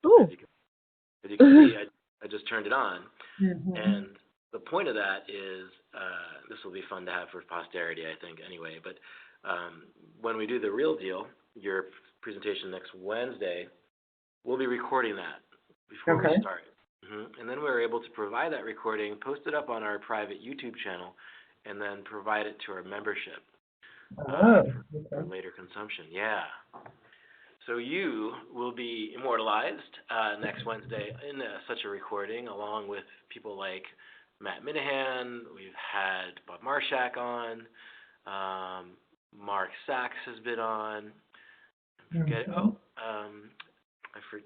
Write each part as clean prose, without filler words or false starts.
Ooh. As you can see, I just turned it on. Mm-hmm. And the point of that is, this will be fun to have for posterity, I think, anyway. But when we do the real deal, your presentation next Wednesday, we'll be recording that before we start. And then we're able to provide that recording, post it up on our private YouTube channel, and then provide it to our membership for later consumption. Yeah. So you will be immortalized next Wednesday in such a recording, along with people like Matt Minahan. We've had Bob Marshak on. Mark Sachs has been on.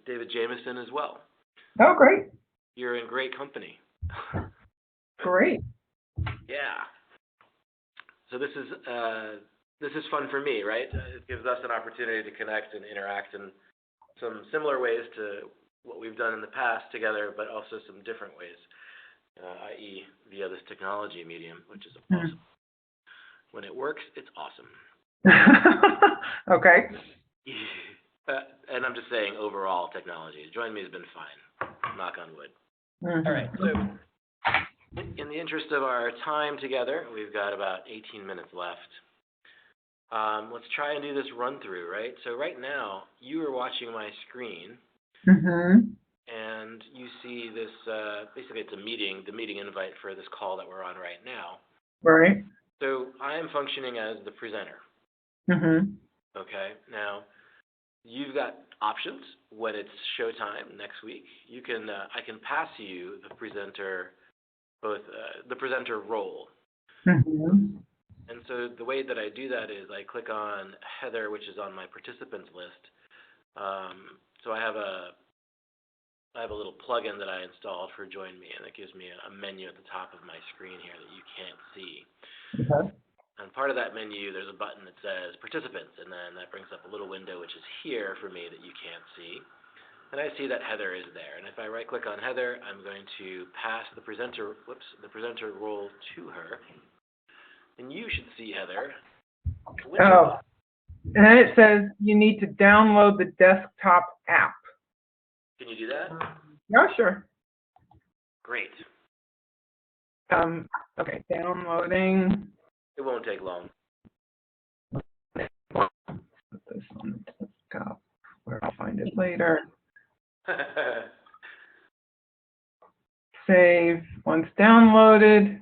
David Jameson as well. Oh, great. You're in great company. Great. Yeah. So this is fun for me, right? It gives us an opportunity to connect and interact in some similar ways to what we've done in the past together, but also some different ways, i.e. via this technology medium, which is awesome. When it works, it's awesome. Okay. And I'm just saying, overall technology. Join me has been fine. Knock on wood. All right. So in the interest of our time together, we've got about 18 minutes left. Let's try and do this run through, right? So right now, you are watching my screen, and you see this, basically it's a meeting, the meeting invite for this call that we're on right now. Right. So I am functioning as the presenter. Okay, now you've got options when it's showtime next week. You can, I can pass you the presenter, both the presenter role. And so the way that I do that is I click on Heather, which is on my participants list. So I have a little plugin that I installed for Join Me, and it gives me a menu at the top of my screen here that you can't see. And part of that menu, there's a button that says Participants, and then that brings up a little window which is here for me that you can't see. And I see that Heather is there. And if I right-click on Heather, I'm going to pass the presenter role to her. And you should see Heather. And it says you need to download the desktop app. Can you do that? Yeah, sure. Great. Okay, downloading. It won't take long. Put this on the desktop where I'll find it later. Save. Once downloaded.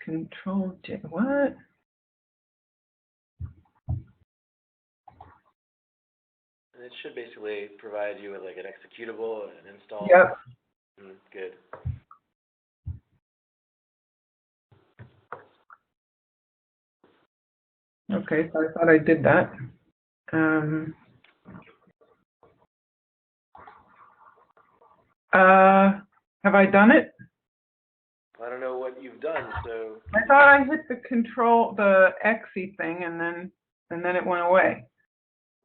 Control J. What? And it should basically provide you with like an executable and an install. Yep. Good. Okay, so I thought I did that. Have I done it? I don't know what you've done, so. I thought I hit the X-y thing, and then it went away.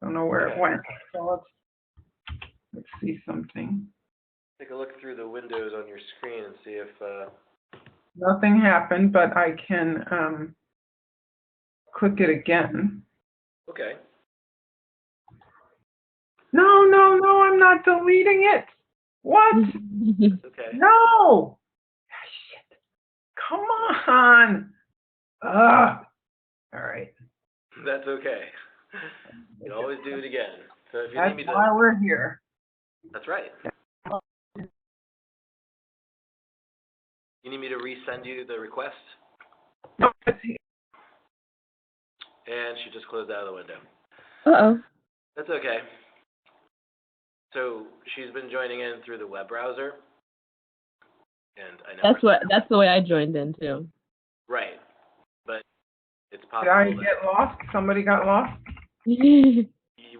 Don't know where it went. So let's see something. Take a look through the windows on your screen and see if. Nothing happened, but I can click it again. Okay. No, I'm not deleting it. What? Okay. No. Shit. Come on. All right. That's okay. You can always do it again. So if you That's need me to. why we're here. That's right. You need me to resend you the request? No, it's here. And she just closed out of the window. Uh-oh. That's okay. So she's been joining in through the web browser. And I know that's the way I joined in too. Right. But it's Did possible I get lost? Somebody got lost?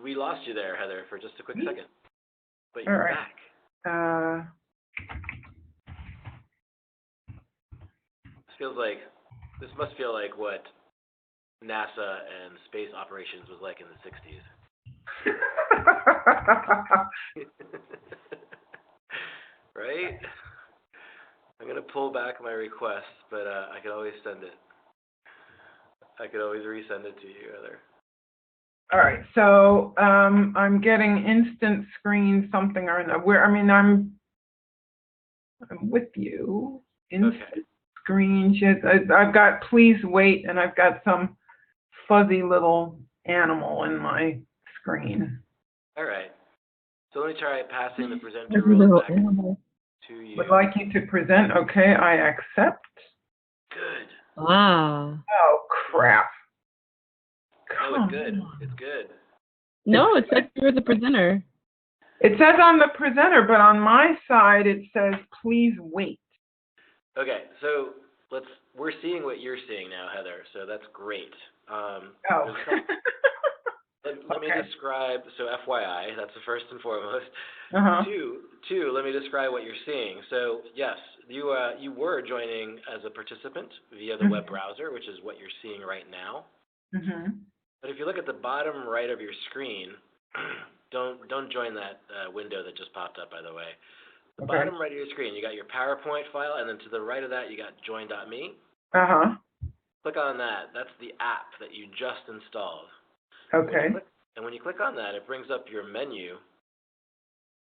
we lost you there, Heather, for just a quick second. But you're back. This must feel like what NASA and space operations was like in the 60s. Right? I'm going to pull back my request, but I can always send it. I could always resend it to you, Heather. All right, so I'm getting instant screen something or another. I'm with you. Instant screen shit. I've got please wait, and I've got some fuzzy little animal in my screen. All right. So let me try passing the presenter role back to you. Would like you to present. Okay, I accept. Good. Wow. Oh, crap. No, it's good. It's good. No, it says you're the presenter. It says I'm the presenter, but on my side it says please wait. Okay, so we're seeing what you're seeing now, Heather. So that's great. Let me describe. So FYI, that's the first and foremost. Two. Let me describe what you're seeing. So yes, you were joining as a participant via the web browser, which is what you're seeing right now. But if you look at the bottom right of your screen, don't join that window that just popped up, by the way. The bottom right of your screen, you got your PowerPoint file, and then to the right of that, you got join.me. Click on that. That's the app that you just installed. Okay. And when you click on that, it brings up your menu.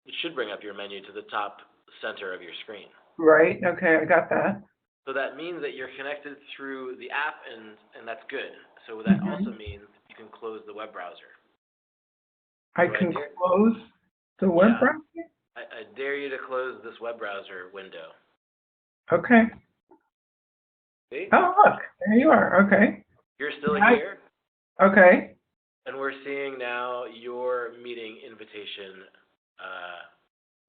It should bring up your menu to the top center of your screen. Right. Okay, I got that. So that means that you're connected through the app, and that's good. So that also means you can close the web browser. I can close the web browser? I dare you to close this web browser window. Okay. See? Oh, look, there you are. Okay. You're still here. Okay. And we're seeing now your meeting invitation.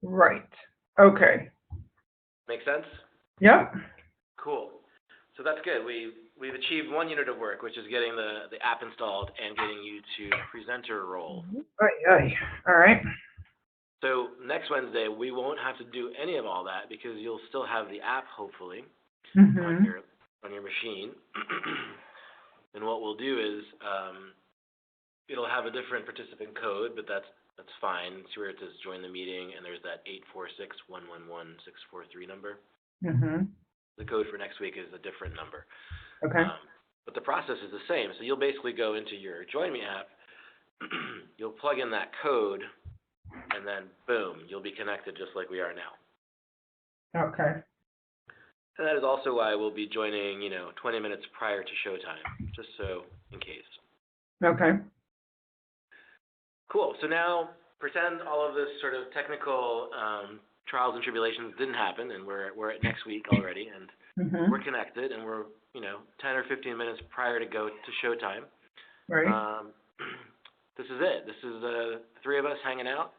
Right. Okay. Make sense? Yep. Cool. So that's good. We've achieved one unit of work, which is getting the app installed and getting you to presenter role. All right. So next Wednesday, we won't have to do any of all that because you'll still have the app, hopefully, on your machine. And what we'll do is it'll have a different participant code, but that's fine. See where it says join the meeting, and there's that 846-111-643 number. The code for next week is a different number. Okay. But the process is the same. So you'll basically go into your Join Me app, you'll plug in that code, and then boom, you'll be connected just like we are now. Okay. And that is also why we'll be joining, 20 minutes prior to showtime, just so in case. Okay. Cool. So now pretend all of this sort of technical trials and tribulations didn't happen, and we're at next week already, and we're connected, and we're 10 or 15 minutes prior to go to showtime. Right. This is it. This is the three of us hanging out.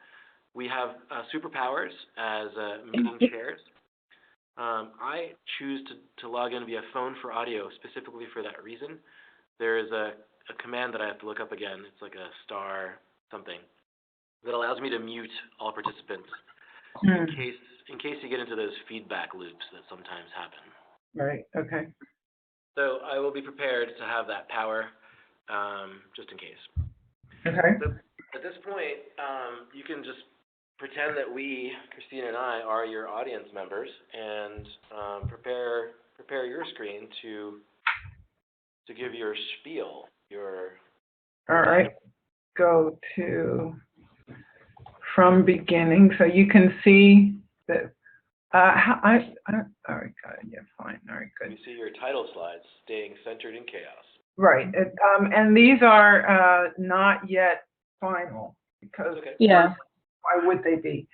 We have superpowers as meeting chairs. I choose to log in via phone for audio specifically for that reason. There is a command that I have to look up again. It's like a star something that allows me to mute all participants in case you get into those feedback loops that sometimes happen. Right. Okay. So I will be prepared to have that power just in case. Okay. So at this point, you can just pretend that we, Christina and I, are your audience members, and prepare your screen to give your spiel. All right. Go to from beginning, so you can see that. All right. Got it. Yeah. Fine. All right. Good. You see your title slides, staying centered in chaos. Right. And these are not yet final because why would they be?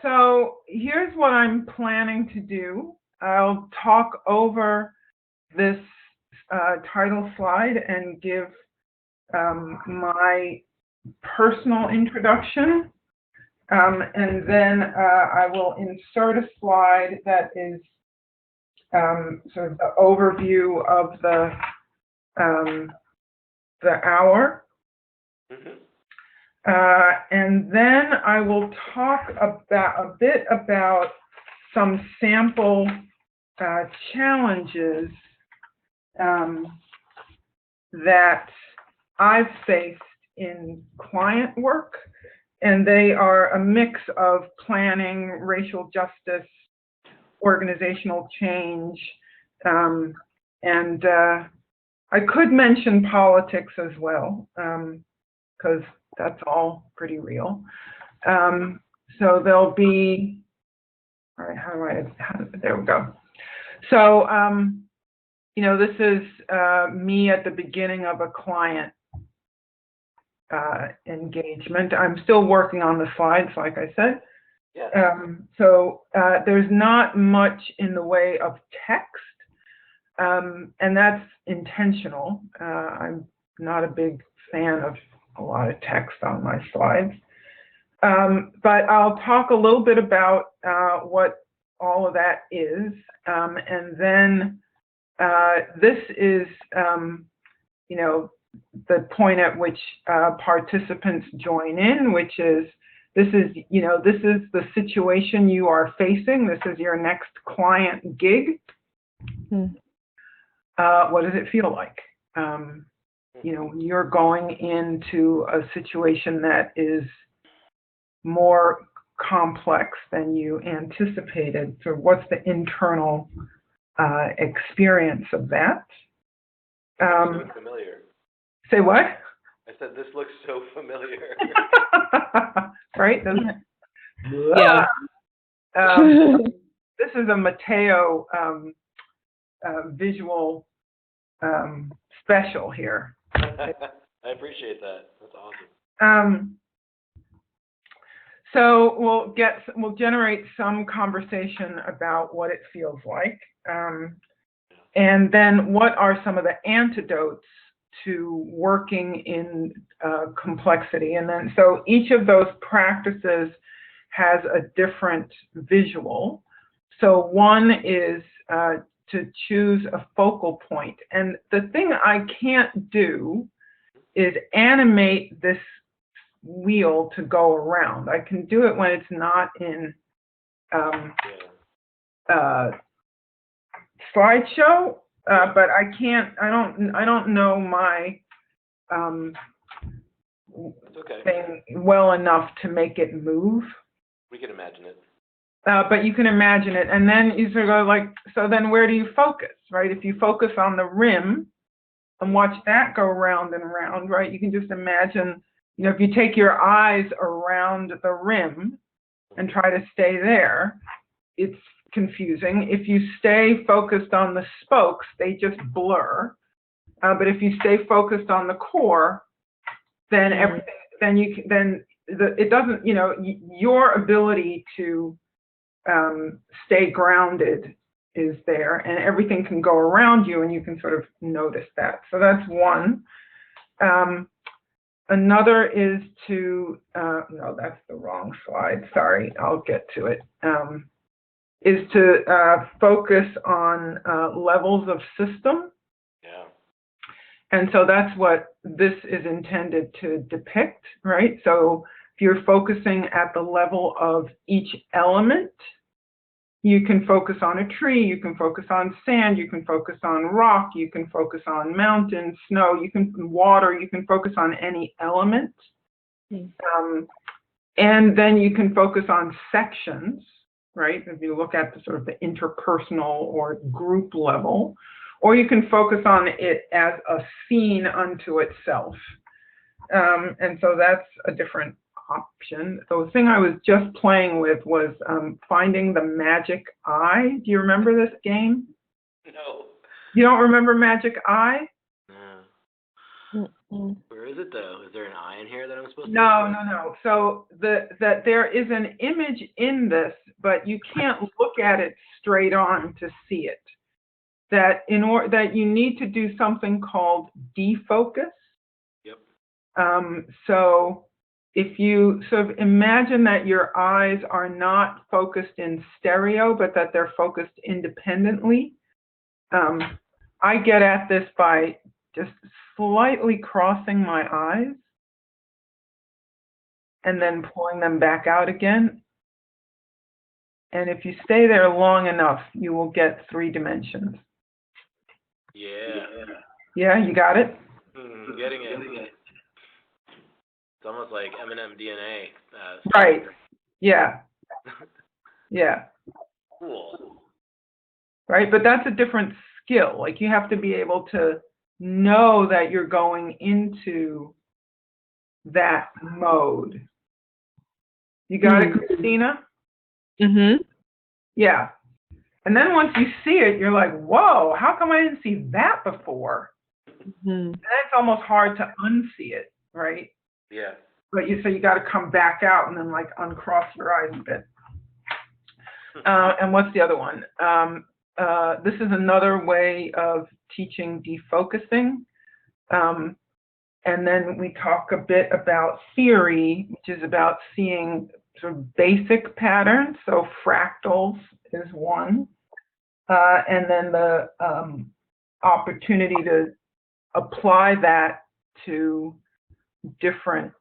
So here's what I'm planning to do. I'll talk over this title slide and give my personal introduction. And then I will insert a slide that is sort of the overview of the hour. And then I will talk a bit about some sample challenges that I've faced in client work, and they are a mix of planning, racial justice, organizational change, and I could mention politics as well, because that's all pretty real. So there'll be, all right, there we go. So, this is me at the beginning of a client engagement. I'm still working on the slides, like I said. Yeah. So there's not much in the way of text, and that's intentional. I'm not a big fan of a lot of text on my slides. But I'll talk a little bit about what all of that is, and then this is, the point at which participants join in, which is this is the situation you are facing. This is your next client gig. What does it feel like? When you're going into a situation that is more complex than you anticipated. So what's the internal experience of that? So familiar. Say what? I said this looks so familiar. Right? Doesn't it? Yeah. This is a Mateo visual special here. I appreciate that. That's awesome. So we'll generate some conversation about what it feels like, and then what are some of the antidotes to working in complexity. And then so each of those practices has a different visual. So one is to choose a focal point. And the thing I can't do is animate this wheel to go around. I can do it when it's not in slideshow, but I can't. I don't know my thing well enough to make it move. We can imagine it. But you can imagine it, and then you sort of go like, so then where do you focus, right? If you focus on the rim and watch that go round and round, right? You can just imagine, if you take your eyes around the rim and try to stay there, it's confusing. If you stay focused on the spokes, they just blur. But if you stay focused on the core, then everything, it doesn't, your ability to stay grounded is there, and everything can go around you, and you can sort of notice that. So that's one. Another is to, no, that's the wrong slide. Sorry, I'll get to it. Is to focus on levels of system. Yeah. And so that's what this is intended to depict, right? So if you're focusing at the level of each element, you can focus on a tree, you can focus on sand, you can focus on rock, you can focus on mountain, snow, you can water, you can focus on any element. And then you can focus on sections, right? If you look at the sort of the interpersonal or group level, or you can focus on it as a scene unto itself. And so that's a different option. The thing I was just playing with was finding the magic eye. Do you remember this game? No. You don't remember Magic Eye? No. Where is it though? Is there an eye in here that I'm supposed to? No. So that there is an image in this, but you can't look at it straight on to see it. That that you need to do something called defocus. Yep. So if you sort of imagine that your eyes are not focused in stereo, but that they're focused independently, I get at this by just slightly crossing my eyes and then pulling them back out again. And if you stay there long enough, you will get 3 dimensions. Yeah. Yeah, you got it? Getting it. It's almost like M&M DNA. Right. Yeah. Yeah. Cool. Right, but that's a different skill. Like you have to be able to know that you're going into that mode. You got it, Christina? Mm-hmm. Yeah. And then once you see it, you're like, whoa, how come I didn't see that before? Mm-hmm. And it's almost hard to unsee it, right? Yeah. But so you got to come back out and then like uncross your eyes a bit. And what's the other one? This is another way of teaching defocusing. And then we talk a bit about theory, which is about seeing sort of basic patterns. So fractals is one. And then the opportunity to apply that to different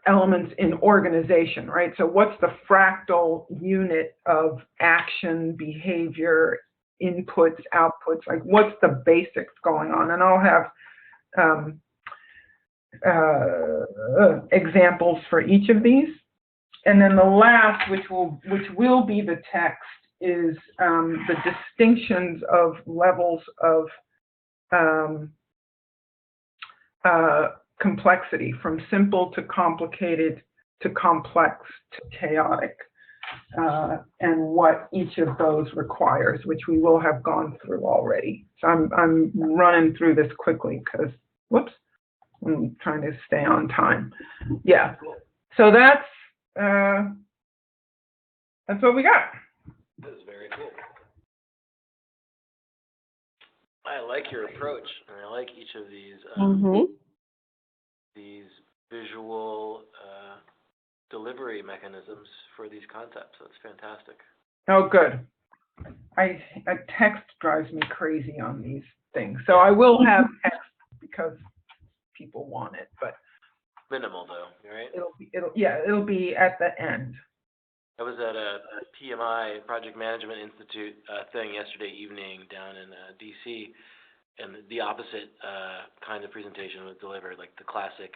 elements in organization, right? So what's the fractal unit of action, behavior, inputs, outputs? Like what's the basics going on? And I'll have examples for each of these. And then the last, which will be the text, is the distinctions of levels of complexity, from simple to complicated to complex to chaotic, and what each of those requires, which we will have gone through already. So I'm running through this quickly because, whoops, I'm trying to stay on time. Yeah. So that's what we got. That is very cool. I like your approach, and I like each of these visual delivery mechanisms for these concepts. That's fantastic. Oh, good. A text drives me crazy on these things, so I will have text because people want it, but minimal though, right? It'll be at the end. I was at a PMI, Project Management Institute thing yesterday evening down in DC, and the opposite kind of presentation was delivered, like the classic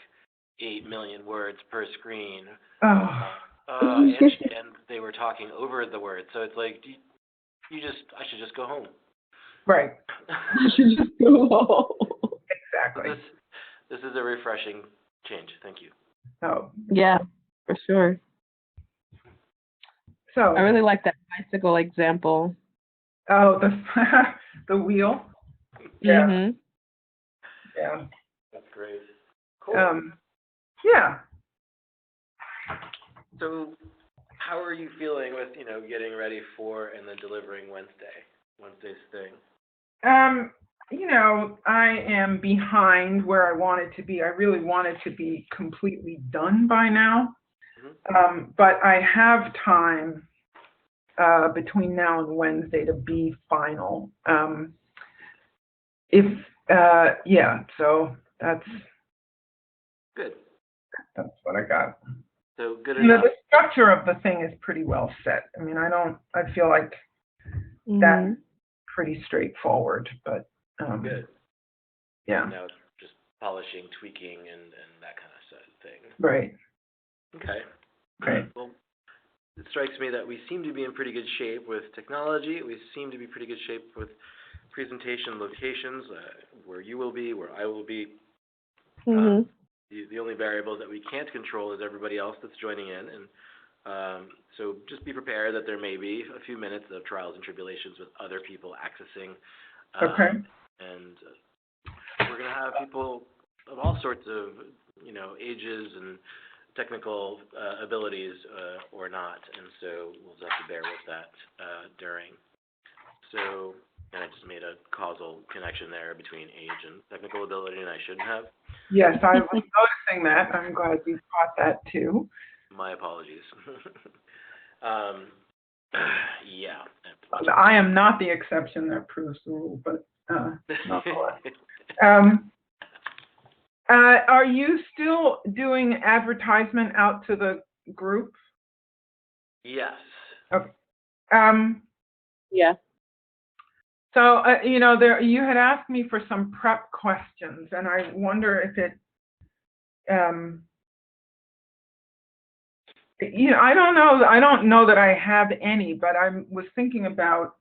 8 million words per screen. And they were talking over the words, so it's like, I should just go home. Right. I should just go home. Exactly. This is a refreshing change. Thank you. Oh. Yeah, for sure. So I really like that bicycle example. Oh, the wheel. Yeah. Mm-hmm. Yeah. That's great. Cool. Yeah. So, how are you feeling with getting ready for and then delivering Wednesday's thing? I am behind where I wanted to be. I really wanted to be completely done by now. Mm-hmm. But I have time between now and Wednesday to be final. So that's good. That's what I got. So good enough. The structure of the thing is pretty well set. I mean, I feel like that's pretty straightforward, but good. Yeah. Now it's just polishing, tweaking, and that kind of thing. Right. Okay. Right. Well, it strikes me that we seem to be in pretty good shape with technology. We seem to be pretty good shape with presentation locations, where you will be, where I will be. Mm-hmm. The only variables that we can't control is everybody else that's joining in, and so just be prepared that there may be a few minutes of trials and tribulations with other people accessing. Okay. And we're going to have people of all sorts of, ages and technical abilities or not, and so we'll just have to bear with that during. So, and I just made a causal connection there between age and technical ability, and I shouldn't have. Yes, I was noticing that. I'm glad you caught that too. My apologies. Yeah. I am not the exception that proves the rule, but are you still doing advertisement out to the group? Yes. Okay. Yeah. So, you had asked me for some prep questions, and I wonder if it, I don't know. I don't know that I have any, but I was thinking about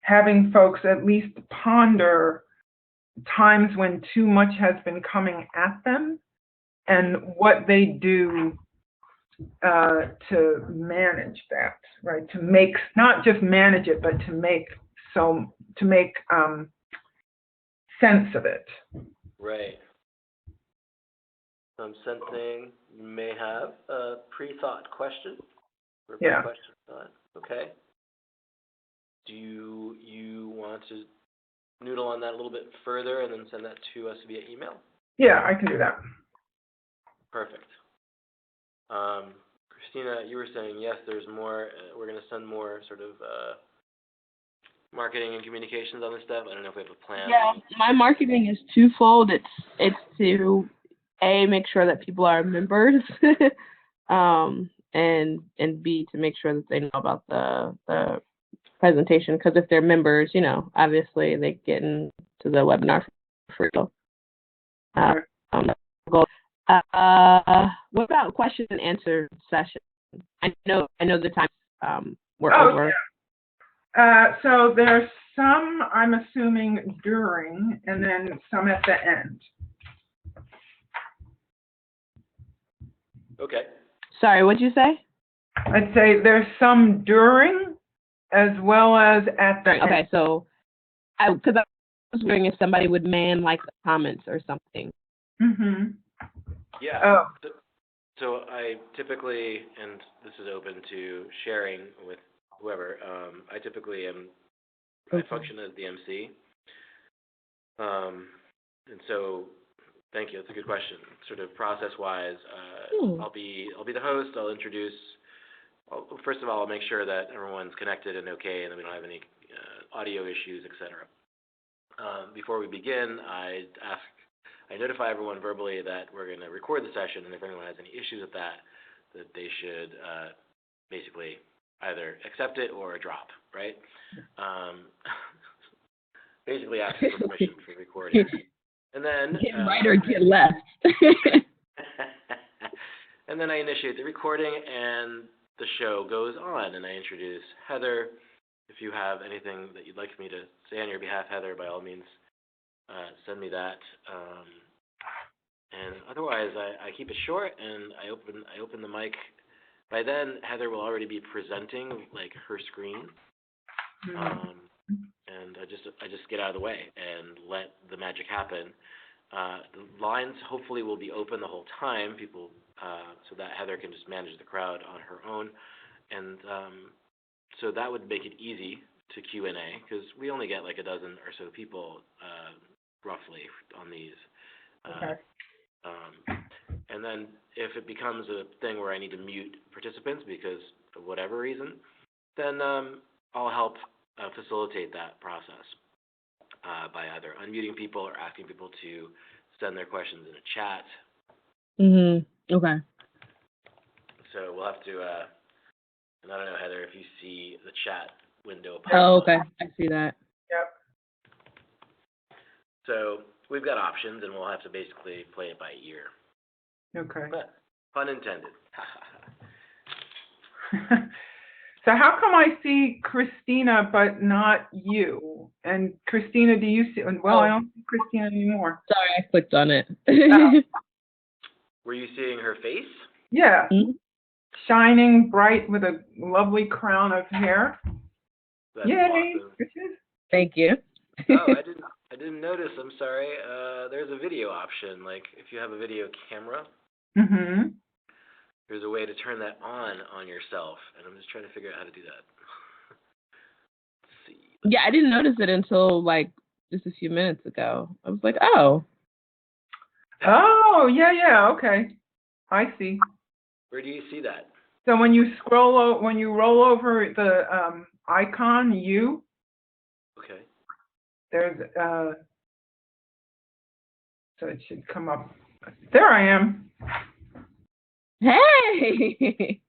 having folks at least ponder times when too much has been coming at them and what they do to manage that, right? To make, not just manage it, but to make sense of it. Right. I'm sensing you may have a pre-thought question. Or Yeah. question thought. Okay. Do you want to noodle on that a little bit further and then send that to us via email? Yeah, I can do that. Perfect. Christina, you were saying, yes, there's more, we're going to send more sort of marketing and communications on this stuff. I don't know if we have a plan. Yeah, my marketing is twofold. It's to make sure that people are members, and B, to make sure that they know about the presentation, because if they're members, obviously they get into the webinar for free. What about question and answer session? I know the time we're over. Yeah. So there's some, I'm assuming, during, and then some at the end. Okay. Sorry, what'd you say? I'd say there's some during as well as at the end. Okay, so because I was wondering if somebody would man like the comments or something. Mm-hmm. Yeah. Oh. So I typically, and this is open to sharing with whoever, I typically I function as the MC. And so, thank you, that's a good question. Sort of process-wise, I'll be the host, I'll introduce, first of all, I'll make sure that everyone's connected and okay, and that we don't have any audio issues, etc. Before we begin, I notify everyone verbally that we're going to record the session, and if anyone has any issues with that they should basically either accept it or drop, right? Basically asking for permission for recording. And then get right or get left. And then I initiate the recording, and the show goes on, and I introduce Heather. If you have anything that you'd like me to say on your behalf, Heather, by all means, send me that. And otherwise, I keep it short, and I open the mic. By then, Heather will already be presenting like her screen, and I just get out of the way and let the magic happen. The lines hopefully will be open the whole time, people, so that Heather can just manage the crowd on her own, and so that would make it easy to Q&A, because we only get like a dozen or so people roughly on these. Okay. And then if it becomes a thing where I need to mute participants because of whatever reason, then I'll help facilitate that process by either unmuting people or asking people to send their questions in a chat. Okay. So we'll have to, and I don't know, Heather, if you see the chat window. Oh, okay. I see that. Yep. So we've got options, and we'll have to basically play it by ear. Okay. But pun intended. So how come I see Christina but not you? And Christina, do you see? Well, I don't see Christina anymore. Sorry, I clicked on it. Were you seeing her face? Yeah. Mm-hmm. Shining bright with a lovely crown of hair. That's Yay! awesome. Thank you. Oh, I didn't notice. I'm sorry. There's a video option. Like if you have a video camera, there's a way to turn that on yourself, and I'm just trying to figure out how to do that. Let's see. Yeah, I didn't notice it until like just a few minutes ago. I was like, oh. Oh, yeah, okay. I see. Where do you see that? So when you roll over the icon, you. Okay. There's so it should come up. There I am. Hey.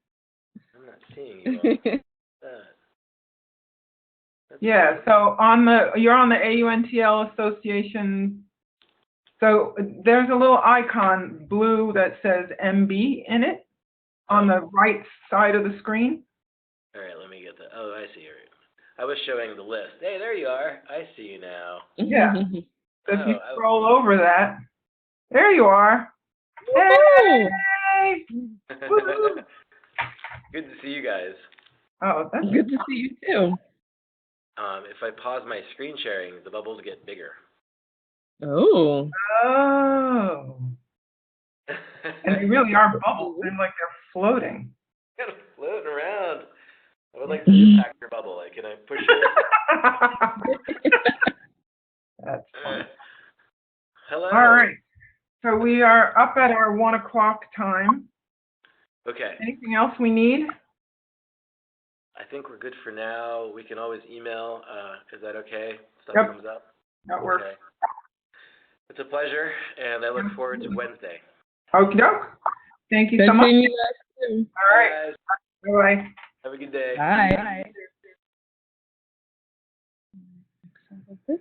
I'm not seeing you. Yeah. So you're on the AUNTL Association. So there's a little icon, blue, that says MB in it on the right side of the screen. All right, let me get that. Oh, I see. I was showing the list. Hey, there you are. I see you now. Yeah. So if you scroll over that, there you are. Hey! Good to see you guys. Oh, that's Good to see you too. If I pause my screen sharing, the bubbles get bigger. Oh. Oh. And they really are bubbles. They're like they're floating. Kind of floating around. I would like to impact your bubble. Like, can I push it? That's fun. Hello. All right. So we are up at our 1 o'clock time. Okay. Anything else we need? I think we're good for now. We can always email. Is that okay? Stuff Yep. comes up. That works. Okay. It's a pleasure, and I look forward to Wednesday. Okie doke. Thank you so much. All right. Bye. Have a good day. Bye. Bye.